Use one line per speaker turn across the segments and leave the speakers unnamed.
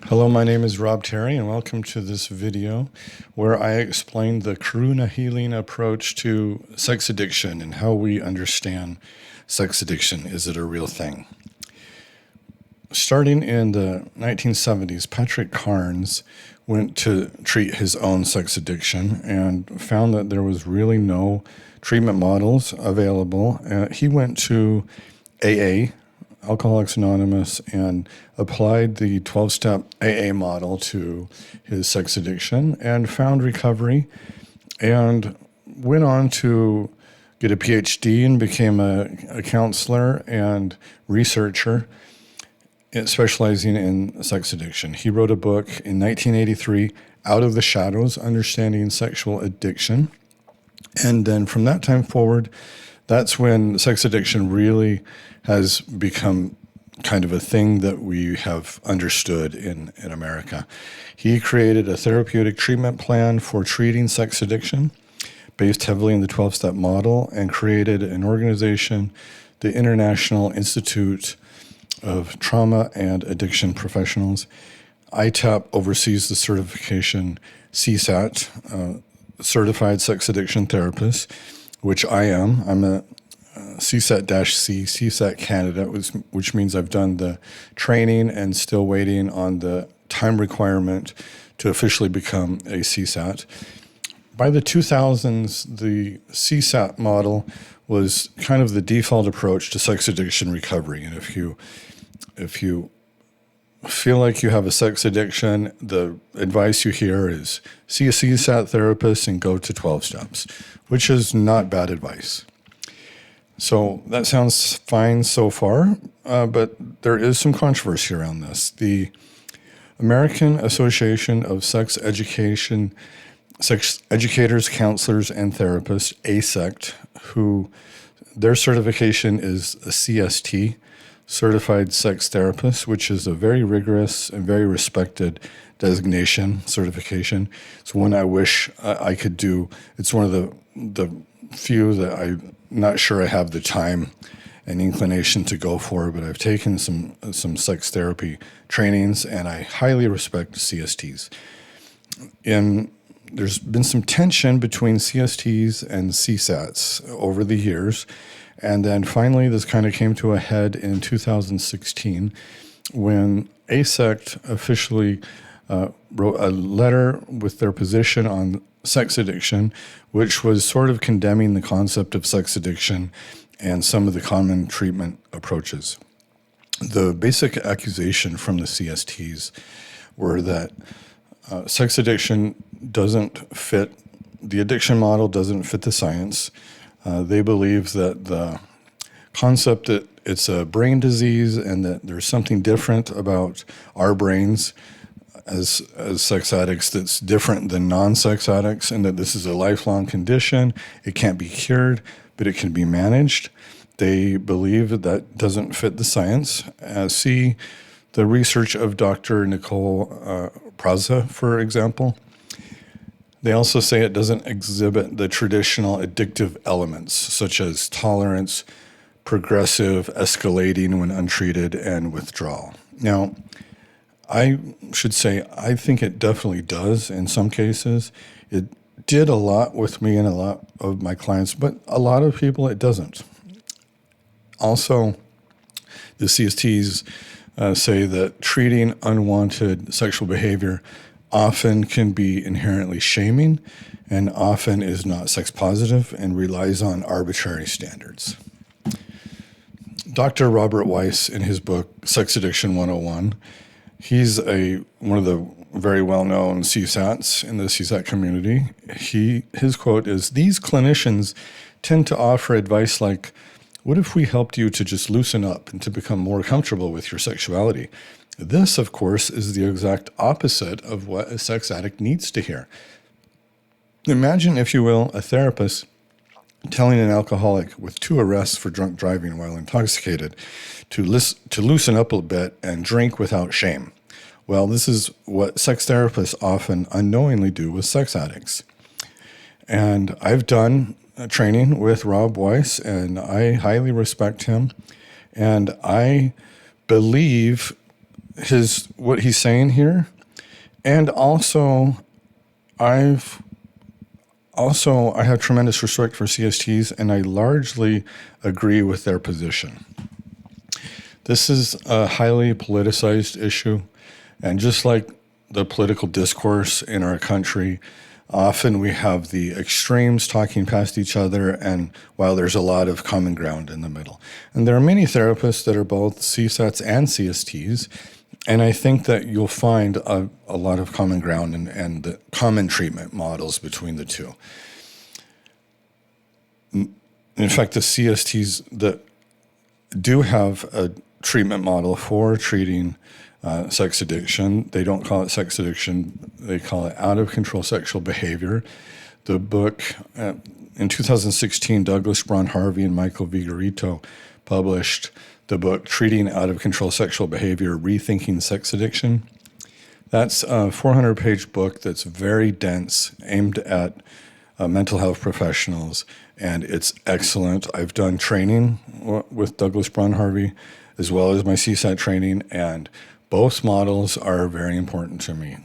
Hello, my name is Rob Terry, and welcome to this video where I explain the Karuna healing approach to sex addiction and how we understand sex addiction. Is it a real thing? Starting in the 1970s, Patrick Carnes went to treat his own sex addiction and found that there was really no treatment models available. He went to AA, Alcoholics Anonymous, and applied the 12-step AA model to his sex addiction and found recovery, and went on to get a PhD and became a counselor and researcher specializing in sex addiction. He wrote a book in 1983, Out of the Shadows, Understanding Sexual Addiction. And then from that time forward, that's when sex addiction really has become kind of a thing that we have understood in America. He created a therapeutic treatment plan for treating sex addiction based heavily in the 12-step model, and created an organization, the International Institute of Trauma and Addiction Professionals. ITAP oversees the certification CSAT, Certified Sex Addiction Therapist, which I am. I'm a CSAT-C, CSAT candidate, which means I've done the training and still waiting on the time requirement to officially become a CSAT. By the 2000s, the CSAT model was kind of the default approach to sex addiction recovery. And if you feel like you have a sex addiction, the advice you hear is see a CSAT therapist and go to 12 steps, which is not bad advice. So that sounds fine so far, but there is some controversy around this. The American Association of Sex Educators, Counselors, and Therapists, AASECT, who their certification is a CST, Certified Sex Therapist, which is a very rigorous and very respected designation certification. It's one I wish I could do. It's one of the few that I'm not sure I have the time and inclination to go for, but I've taken some sex therapy trainings, and I highly respect CSTs. There's been some tension between CSTs and CSATs over the years. And then finally, this kind of came to a head in 2016 when AASECT officially wrote a letter with their position on sex addiction, which was sort of condemning the concept of sex addiction and some of the common treatment approaches. The basic accusation from the CSTs were that sex addiction doesn't fit, the addiction model doesn't fit the science. They believe that the concept that it's a brain disease and that there's something different about our brains as sex addicts that's different than non-sex addicts, and that this is a lifelong condition. It can't be cured, but it can be managed. They believe that doesn't fit the science. See the research of Dr. Nicole Praza, for example. They also say it doesn't exhibit the traditional addictive elements, such as tolerance, progressive, escalating when untreated, and withdrawal. Now, I should say I think it definitely does in some cases. It did a lot with me and a lot of my clients, but a lot of people it doesn't. Also, the CSTs say that treating unwanted sexual behavior often can be inherently shaming and often is not sex positive and relies on arbitrary standards. Dr. Robert Weiss, in his book Sex Addiction 101, he's one of the very well-known CSATs in the CSAT community. His quote is, "These clinicians tend to offer advice like, what if we helped you to just loosen up and to become more comfortable with your sexuality? This, of course, is the exact opposite of what a sex addict needs to hear." Imagine, if you will, a therapist telling an alcoholic with 2 arrests for drunk driving while intoxicated to loosen up a bit and drink without shame. Well, this is what sex therapists often unknowingly do with sex addicts. And I've done a training with Rob Weiss, and I highly respect him. And I believe what he's saying here. And also, I've I have tremendous respect for CSTs, and I largely agree with their position. This is a highly politicized issue, and just like the political discourse in our country, often we have the extremes talking past each other, and while there's a lot of common ground in the middle. And there are many therapists that are both CSATs and CSTs, and I think that you'll find a lot of common ground and the common treatment models between the two. In fact, the CSTs that do have a treatment model for treating sex addiction, they don't call it sex addiction, they call it out of control sexual behavior. The book, in 2016, Douglas Braun Harvey and Michael Vigorito published the book Treating Out of Control Sexual Behavior, Rethinking Sex Addiction. That's a 400-page book that's very dense, aimed at mental health professionals, and it's excellent. I've done training with Douglas Braun Harvey as well as my CSAT training, and both models are very important to me,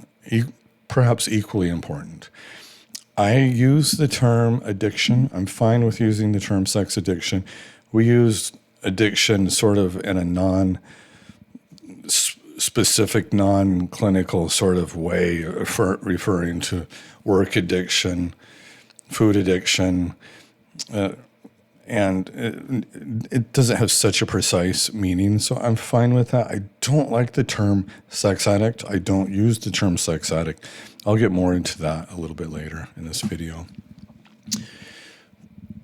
perhaps equally important. I use the term addiction. I'm fine with using the term sex addiction. We use addiction sort of in a non-specific, non-clinical sort of way, for referring to work addiction, food addiction, and it doesn't have such a precise meaning, so I'm fine with that. I don't like the term sex addict. I don't use the term sex addict. I'll get more into that a little bit later in this video.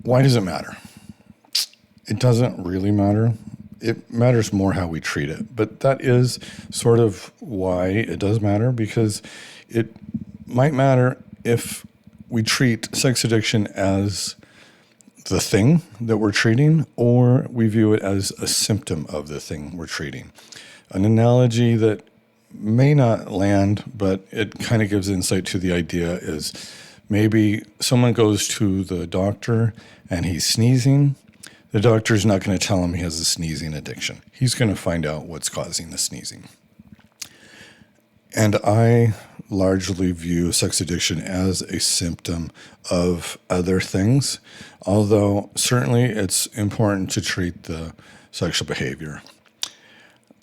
Why does it matter? It doesn't really matter. It matters more how we treat it, but that is sort of why it does matter, because it might matter if we treat sex addiction as the thing that we're treating, or we view it as a symptom of the thing we're treating. An analogy that may not land, but it kind of gives insight to the idea is maybe someone goes to the doctor and he's sneezing. The doctor's not going to tell him he has a sneezing addiction. He's going to find out what's causing the sneezing. And I largely view sex addiction as a symptom of other things, although certainly it's important to treat the sexual behavior.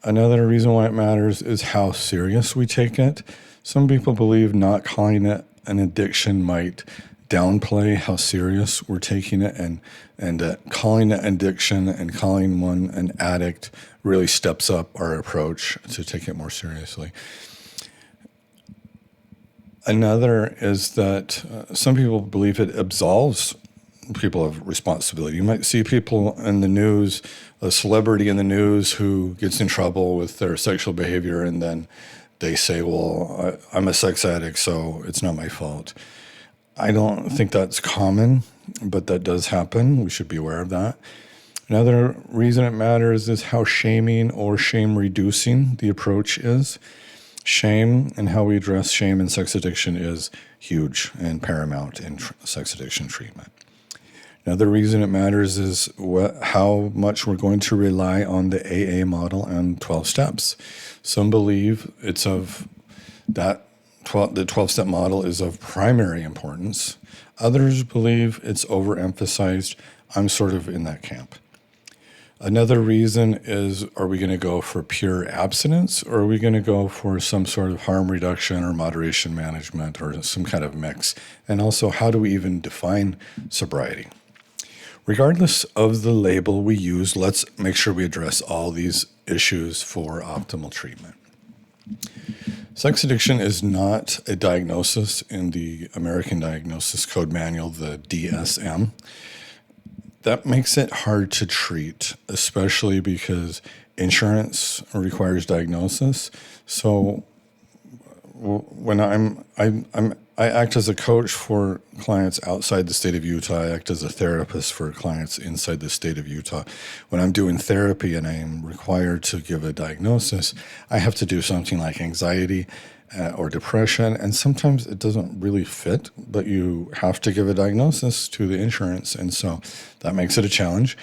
Another reason why it matters is how serious we take it. Some people believe not calling it an addiction might downplay how serious we're taking it, and calling it addiction and calling one an addict really steps up our approach to take it more seriously. Another is that some people believe it absolves people of responsibility. You might see people in the news, a celebrity in the news who gets in trouble with their sexual behavior, and then they say, well, I'm a sex addict, so it's not my fault. I don't think that's common, but that does happen. We should be aware of that. Another reason it matters is how shaming or shame-reducing the approach is. Shame and how we address shame in sex addiction is huge and paramount in sex addiction treatment. Another reason it matters is how much we're going to rely on the AA model and 12 steps. Some believe it's of that the 12-step model is of primary importance. Others believe it's overemphasized. I'm sort of in that camp. Another reason is, are we going to go for pure abstinence, or are we going to go for some sort of harm reduction or moderation management or some kind of mix? And also, how do we even define sobriety? Regardless of the label we use, let's make sure we address all these issues for optimal treatment. Sex addiction is not a diagnosis in the American Diagnosis Code Manual, the DSM. That makes it hard to treat, especially because insurance requires diagnosis. So when I act as a coach for clients outside the state of Utah. I act as a therapist for clients inside the state of Utah. When I'm doing therapy and I am required to give a diagnosis, I have to do something like anxiety or depression, and sometimes it doesn't really fit, but you have to give a diagnosis to the insurance, and so that makes it a challenge.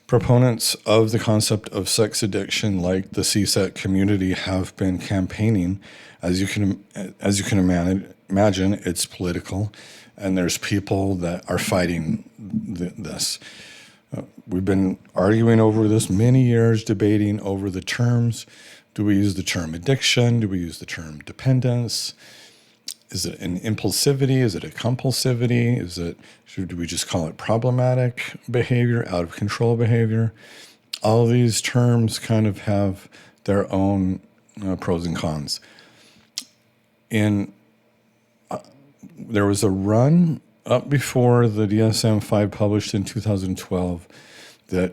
Proponents of the concept of sex addiction, like the CSET community, have been campaigning. As you can imagine, it's political, and there's people that are fighting this. We've been arguing over this many years, debating over the terms. Do we use the term addiction? Do we use the term dependence? Is it an impulsivity? Is it a compulsivity? Do we just call it problematic behavior, out of control behavior? All of these terms kind of have their own pros and cons. There was a run up before the DSM-5 published in 2012 that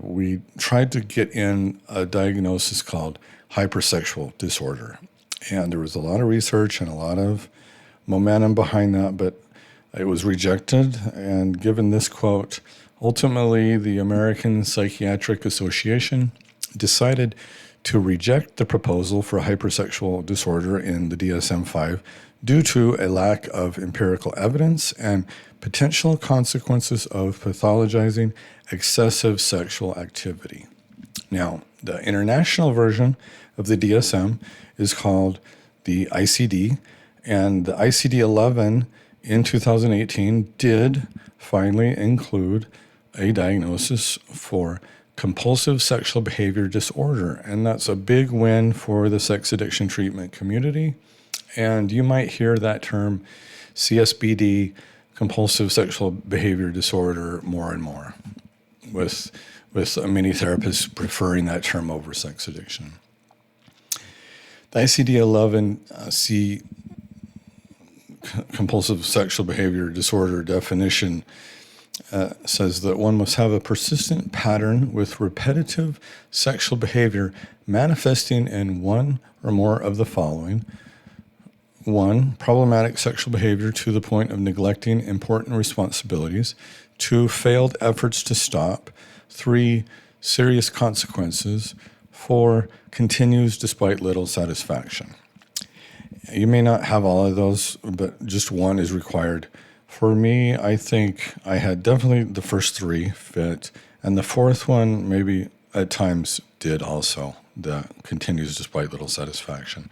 we tried to get in a diagnosis called hypersexual disorder. And there was a lot of research and a lot of momentum behind that, but it was rejected. And given this quote, ultimately the American Psychiatric Association decided to reject the proposal for hypersexual disorder in the DSM-5 due to a lack of empirical evidence and potential consequences of pathologizing excessive sexual activity. Now, the international version of the DSM is called the ICD, and the ICD-11 in 2018 did finally include a diagnosis for compulsive sexual behavior disorder, and that's a big win for the sex addiction treatment community. And you might hear that term CSBD, compulsive sexual behavior disorder, more and more, with many therapists preferring that term over sex addiction. The ICD-11 compulsive sexual behavior disorder definition says that one must have a persistent pattern with repetitive sexual behavior manifesting in one or more of the following. 1, problematic sexual behavior to the point of neglecting important responsibilities. 2, failed efforts to stop. 3, serious consequences. 4, continues despite little satisfaction. You may not have all of those, but just one is required. For me, I think I had definitely the first 3 fit, and the fourth one maybe at times did also, the continues despite little satisfaction.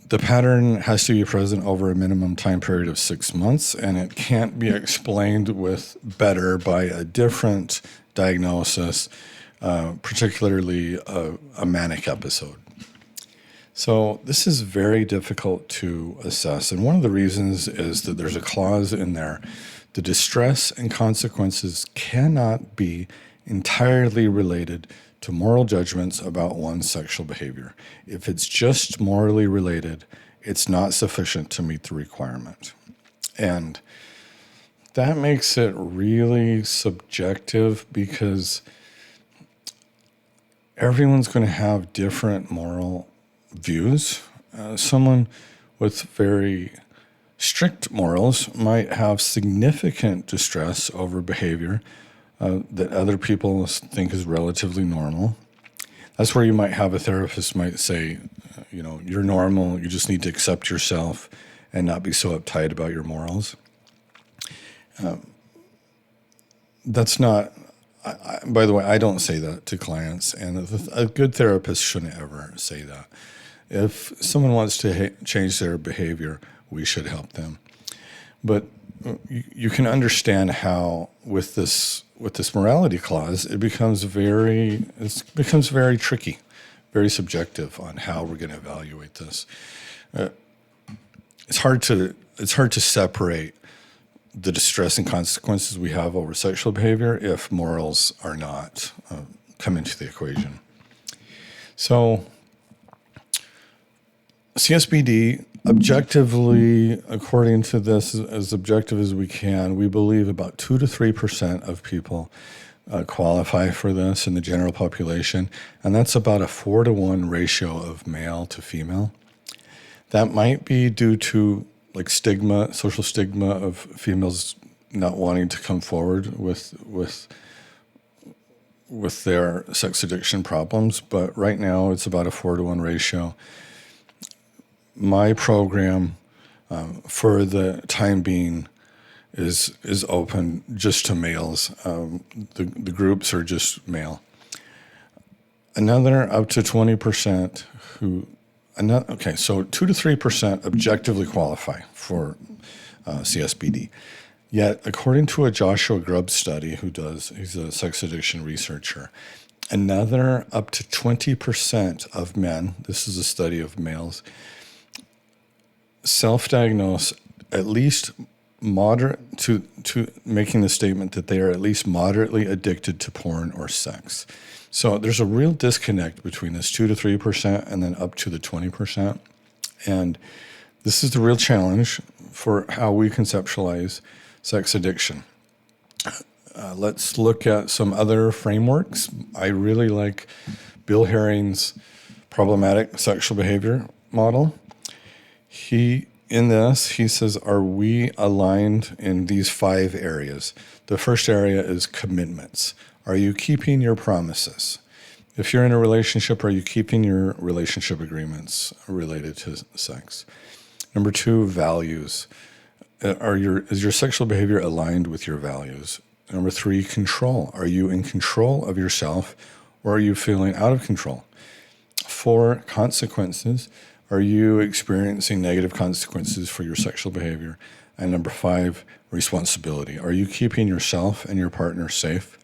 The pattern has to be present over a minimum time period of 6 months, and it can't be explained better by a different diagnosis, particularly a manic episode. So this is very difficult to assess, and one of the reasons is that there's a clause in there. The distress and consequences cannot be entirely related to moral judgments about one's sexual behavior. If it's just morally related, it's not sufficient to meet the requirement. And that makes it really subjective because everyone's going to have different moral views. Someone with very strict morals might have significant distress over behavior that other people think is relatively normal. That's where you might have a therapist might say, you're normal, you just need to accept yourself and not be so uptight about your morals. That's not, by the way, I don't say that to clients, and a good therapist shouldn't ever say that. If someone wants to change their behavior, we should help them. But you can understand how with this morality clause, it becomes very tricky, very subjective on how we're going to evaluate this. It's hard to separate the distress and consequences we have over sexual behavior if morals are not come into the equation. So CSBD, objectively, according to this, as objective as we can, we believe about 2 to 3% of people qualify for this in the general population, and that's about a 4-to-1 ratio of male to female. That might be due to stigma, social stigma of females not wanting to come forward with their sex addiction problems, but right now it's about a 4-to-1 ratio. My program, for the time being, is open just to males. The groups are just male. Another up to 20% so 2 to 3% objectively qualify for CSBD. Yet, according to a Joshua Grubb study, he's a sex addiction researcher, another up to 20% of men, this is a study of males, self-diagnose at least moderate to making the statement that they are at least moderately addicted to porn or sex. So there's a real disconnect between this 2 to 3% and then up to the 20%. And this is the real challenge for how we conceptualize sex addiction. Let's look at some other frameworks. I really like Bill Herring's problematic sexual behavior model. He says, are we aligned in these 5 areas? The first area is commitments. Are you keeping your promises? If you're in a relationship, are you keeping your relationship agreements related to sex? Number 2, values. Is your sexual behavior aligned with your values? Number 3, control. Are you in control of yourself, or are you feeling out of control? 4, consequences. Are you experiencing negative consequences for your sexual behavior? And number 5, responsibility. Are you keeping yourself and your partner safe?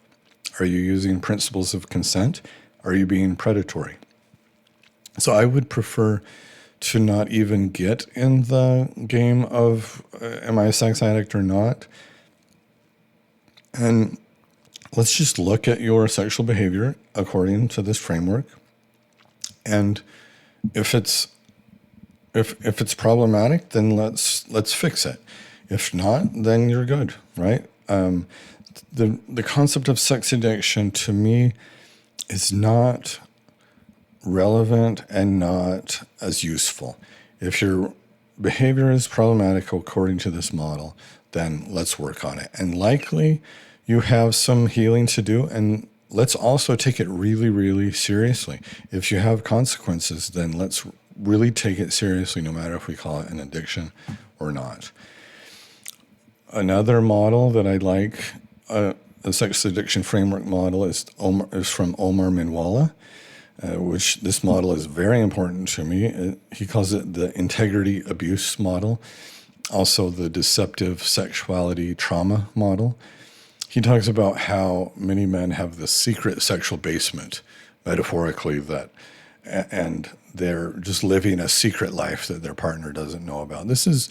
Are you using principles of consent? Are you being predatory? So I would prefer to not even get in the game of am I a sex addict or not? And let's just look at your sexual behavior according to this framework. And if it's problematic, then let's fix it. If not, then you're good, right? The concept of sex addiction to me is not relevant and not as useful. If your behavior is problematic according to this model, then let's work on it. And likely you have some healing to do, and let's also take it really, really seriously. If you have consequences, then let's really take it seriously, no matter if we call it an addiction or not. Another model that I like, a sex addiction framework model, is from Omar Minwalla, which this model is very important to me. He calls it the integrity abuse model, also the deceptive sexuality trauma model. He talks about how many men have this secret sexual basement, metaphorically, and they're just living a secret life that their partner doesn't know about. This is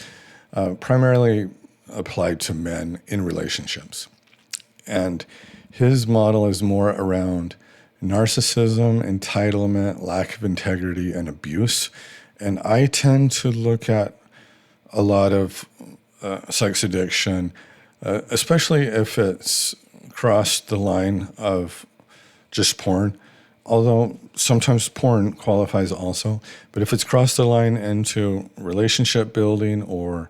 primarily applied to men in relationships. And his model is more around narcissism, entitlement, lack of integrity, and abuse. And I tend to look at a lot of sex addiction, especially if it's crossed the line of just porn, although sometimes porn qualifies also. But if it's crossed the line into relationship building or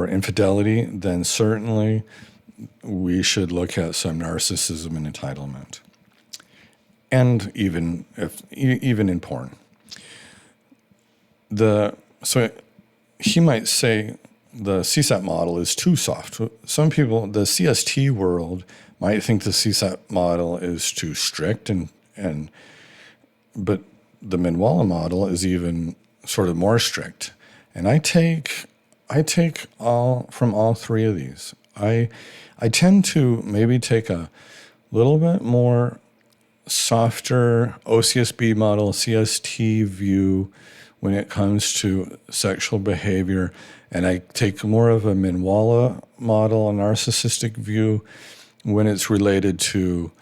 infidelity, then certainly we should look at some narcissism and entitlement. And even in porn. So he might say the CSAT model is too soft. Some people, the CST world, might think the CSAT model is too strict, but the Minwalla model is even sort of more strict. And I take all from all 3 of these. I tend to maybe take a little bit more softer OCSB model, CST view when it comes to sexual behavior, and I take more of a Minwalla model, a narcissistic view, when it's related to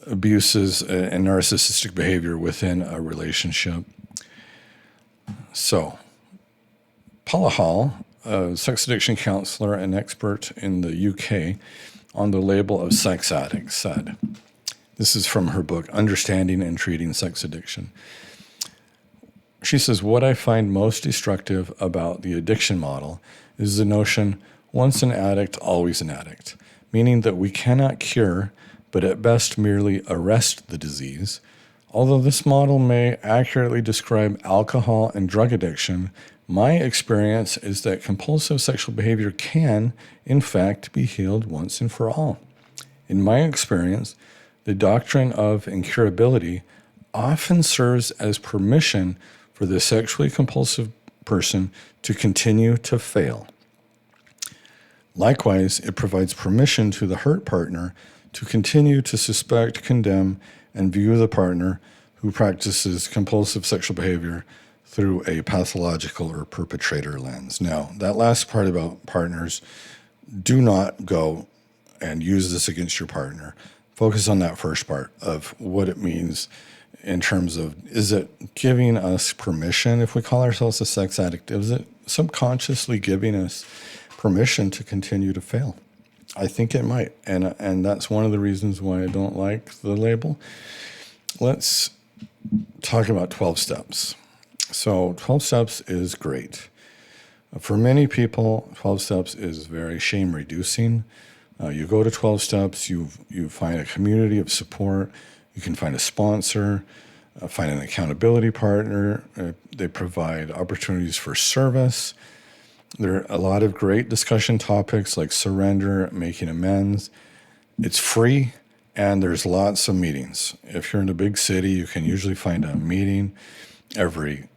abuses and narcissistic behavior within a relationship. So, Paula Hall, a sex addiction counselor and expert in the UK on the label of sex addict, said, this is from her book, Understanding and Treating Sex Addiction. She says, what I find most destructive about the addiction model is the notion, once an addict, always an addict, meaning that we cannot cure, but at best merely arrest the disease. Although this model may accurately describe alcohol and drug addiction, My experience is that compulsive sexual behavior can, in fact, be healed once and for all. In my experience, the doctrine of incurability often serves as permission for the sexually compulsive person to continue to fail. Likewise, it provides permission to the hurt partner to continue to suspect, condemn, and view the partner who practices compulsive sexual behavior through a pathological or perpetrator lens. Now, that last part about partners, do not go and use this against your partner. Focus on that first part of what it means in terms of, is it giving us permission if we call ourselves a sex addict? Is it subconsciously giving us permission to continue to fail? I think it might, and that's one of the reasons why I don't like the label. Let's talk about 12 steps. So 12 steps is great. For many people, 12 steps is very shame reducing. You go to 12 steps, you find a community of support, you can find a sponsor, find an accountability partner. They provide opportunities for service. There are a lot of great discussion topics like surrender, making amends. It's free, and there's lots of meetings. If you're in a big city, you can usually find a meeting every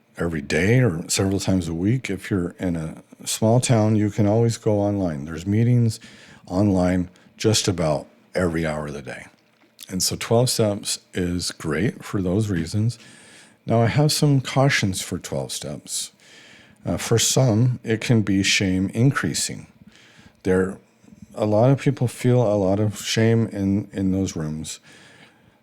day or several times a week. If you're in a small town, you can always go online. There's meetings online just about every hour of the day. And so 12 steps is great for those reasons. Now, I have some cautions for 12 steps. For some, it can be shame increasing. A lot of people feel a lot of shame in those rooms.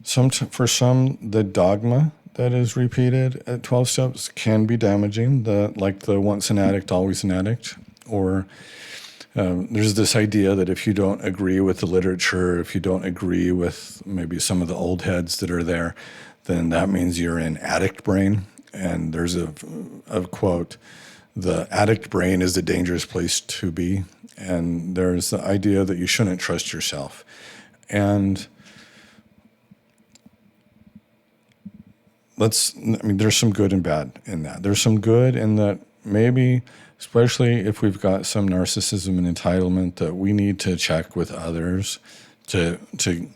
For some, the dogma that is repeated at 12 steps can be damaging, like the once an addict, always an addict. Or there's this idea that if you don't agree with the literature, if you don't agree with maybe some of the old heads that are there, then that means you're in addict brain. And there's a quote, the addict brain is a dangerous place to be. And there's the idea that you shouldn't trust yourself. And there's some good and bad in that. There's some good in that maybe, especially if we've got some narcissism and entitlement, that we need to check with others to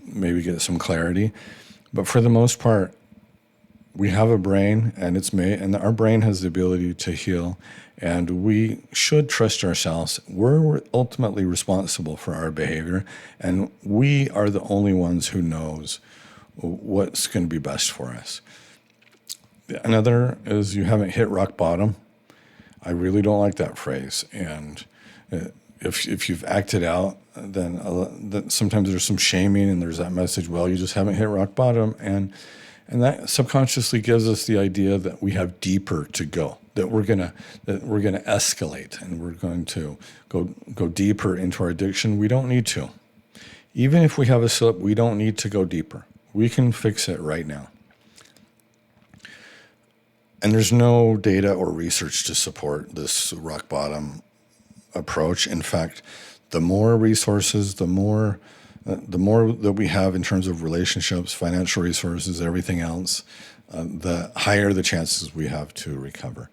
maybe get some clarity. But for the most part, we have a brain, and our brain has the ability to heal, and we should trust ourselves. We're ultimately responsible for our behavior, and we are the only ones who knows what's going to be best for us. Another is you haven't hit rock bottom. I really don't like that phrase. And if you've acted out, then sometimes there's some shaming, and there's that message, well, you just haven't hit rock bottom. And that subconsciously gives us the idea that we have deeper to go, that we're gonna escalate, and we're going to go deeper into our addiction. We don't need to. Even if we have a slip, we don't need to go deeper. We can fix it right now. And there's no data or research to support this rock bottom approach. In fact, the more resources, the more that we have in terms of relationships, financial resources, everything else, the higher the chances we have to recover.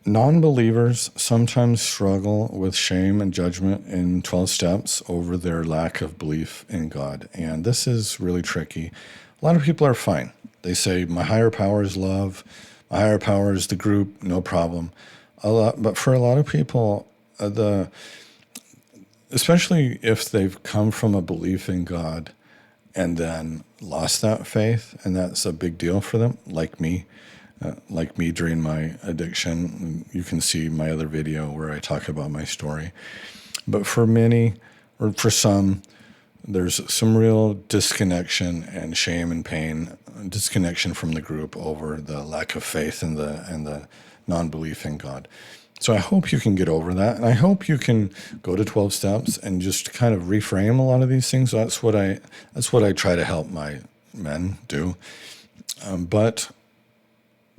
Non-believers sometimes struggle with shame and judgment in 12 steps over their lack of belief in God. And this is really tricky. A lot of people are fine. They say, my higher power is love. My higher power is the group, no problem. But for a lot of people, especially if they've come from a belief in God and then lost that faith, and that's a big deal for them, like me during my addiction. You can see my other video where I talk about my story. But for many, or for some, there's some real disconnection and shame and pain, disconnection from the group over the lack of faith and the non-belief in God. So I hope you can get over that, and I hope you can go to 12 steps and just kind of reframe a lot of these things. That's what I try to help my men do. But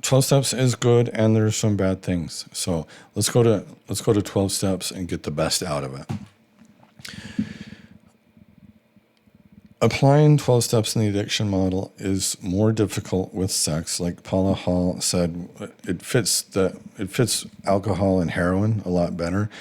12 steps is good, and there's some bad things. So let's go to 12 steps and get the best out of it. Applying 12 steps in the addiction model is more difficult with sex. Like Paula Hall said, it fits alcohol and heroin a lot better.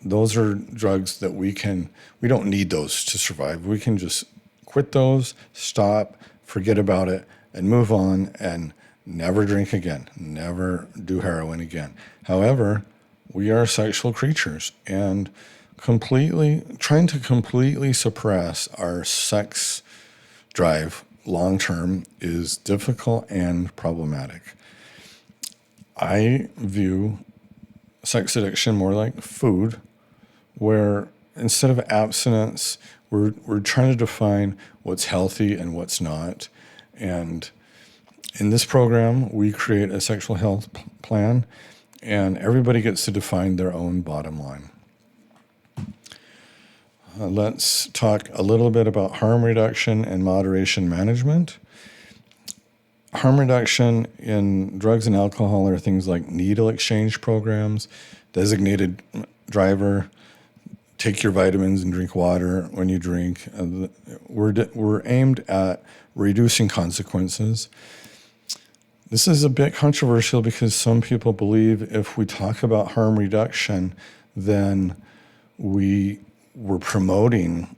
Those are drugs that we don't need those to survive. We can just quit those, stop, forget about it, and move on and never drink again, never do heroin again. However, we are sexual creatures, and trying to completely suppress our sex drive long term is difficult and problematic. I view sex addiction more like food, where instead of abstinence, we're trying to define what's healthy and what's not. And in this program, we create a sexual health plan, and everybody gets to define their own bottom line. Let's talk a little bit about harm reduction and moderation management. Harm reduction in drugs and alcohol are things like needle exchange programs, designated driver, take your vitamins and drink water when you drink. We're aimed at reducing consequences. This is a bit controversial because some people believe if we talk about harm reduction, then we're promoting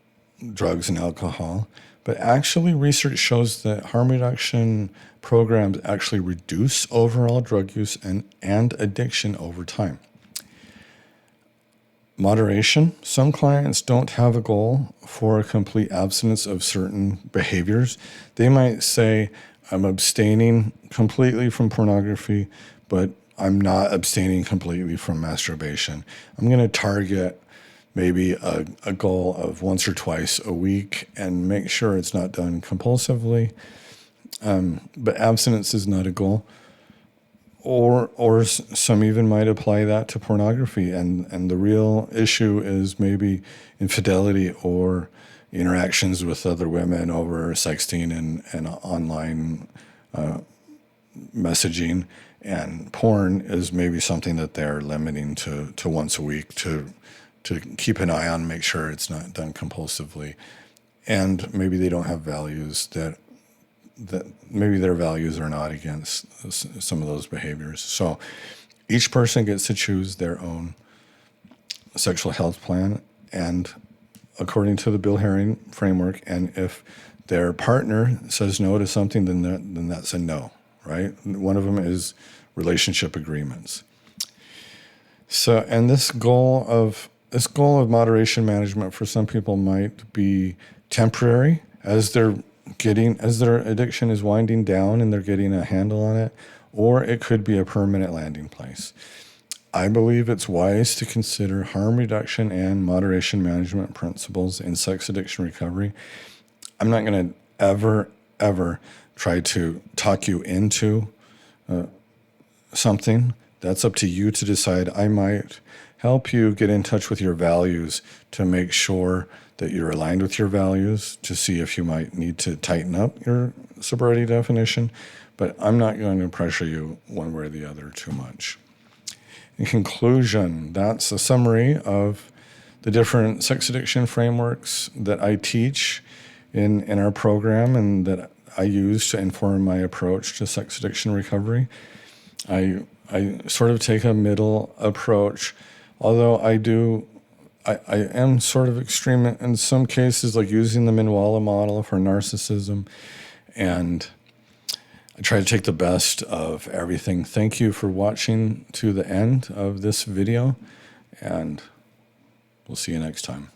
drugs and alcohol. But actually, research shows that harm reduction programs actually reduce overall drug use and addiction over time. Moderation. Some clients don't have a goal for a complete abstinence of certain behaviors. They might say, I'm abstaining completely from pornography, but I'm not abstaining completely from masturbation. I'm going to target maybe a goal of once or twice a week and make sure it's not done compulsively. But abstinence is not a goal. Or some even might apply that to pornography, and the real issue is maybe infidelity or interactions with other women over sexting and online messaging, and porn is maybe something that they're limiting to once a week to keep an eye on, make sure it's not done compulsively, and maybe they don't have values that maybe their values are not against some of those behaviors. So each person gets to choose their own sexual health plan, and according to the Bill Herring framework, and if their partner says no to something, then that's a no, right? One of them is relationship agreements. So, and this goal of moderation management for some people might be temporary as their addiction is winding down and they're getting a handle on it, or it could be a permanent landing place. I believe it's wise to consider harm reduction and moderation management principles in sex addiction recovery. I'm not going to ever try to talk you into something. That's up to you to decide. I might help you get in touch with your values to make sure that you're aligned with your values, to see if you might need to tighten up your sobriety definition, but I'm not going to pressure you one way or the other too much. In conclusion, that's a summary of the different sex addiction frameworks that I teach in our program and that I use to inform my approach to sex addiction recovery. I sort of take a middle approach, although I am sort of extreme in some cases, like using the Minwalla model for narcissism, and I try to take the best of everything. Thank you for watching to the end of this video, and we'll see you next time.